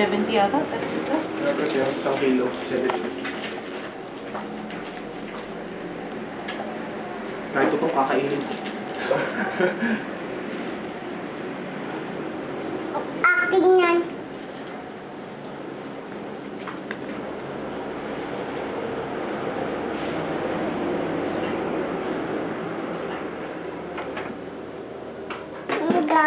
70 yata. Ito. Kasi yung isang kilo, 70. Kahit itong kakainin ko. Acting yan. Uga.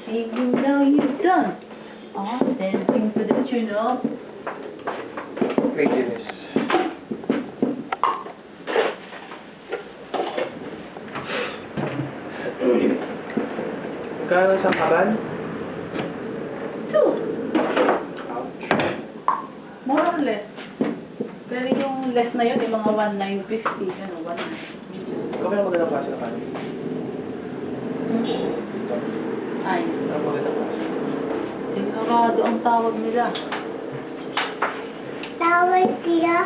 Now you've done. Oh, dancing to the tune of Craziness. Magkano sa kaban? 2. Ouch. More or less. Pero yung less na yun, yung mga 1,950. Ano, 1,950. Ikaw kaya magandang klase na kanin? Ito. Ay, Ang magandang klase. sigurado ang tawag nila. Tawag siya.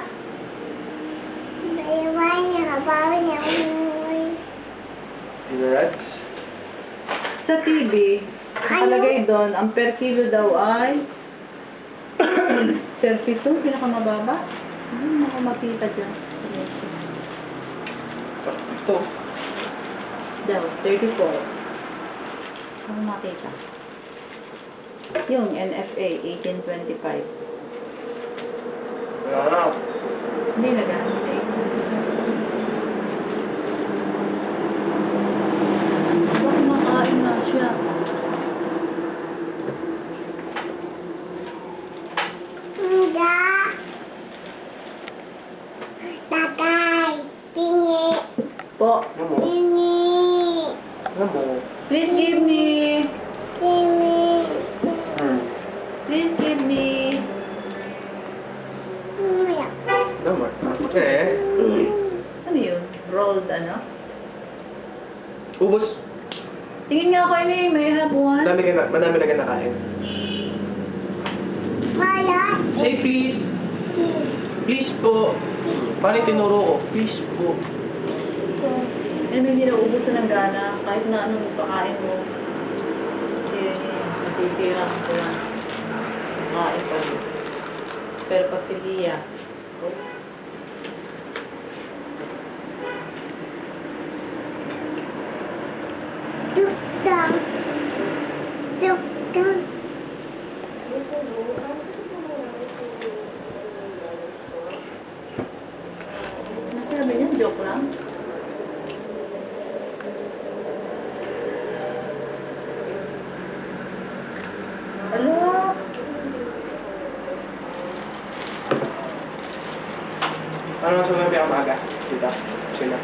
Bayawan niya. Bawal niya. Cigarettes? Sa TV, nakalagay doon, ang per kilo daw ay 32, pinakamababa. Nakamakita dyan. Ito. Daw, 34. Ano makita? Yung NFA, 1825. Wala na. Hindi na ganun. Baka makain na siya. Uga. Tatay. Tingi. Po, Ano mo? Tingi. Ano mo? please give me. Tingi. Please give me. Ano mo? Ano yun? Rolled ano? Ubus. Tingin nga ako ini, may have one. Madami na kinakain. Maya. Say please. Please po. Paano yung tinuro ko? Please po. Ano hindi na ubusan ng gana, kahit na anong pakain mo. Hindi, natitira ko lang. Pakain pa rin. Pero pag si Lia, Tukang. Tukang. nasabi niya, joke lang. Hello? Ano sa mga pinakamaga? Sila.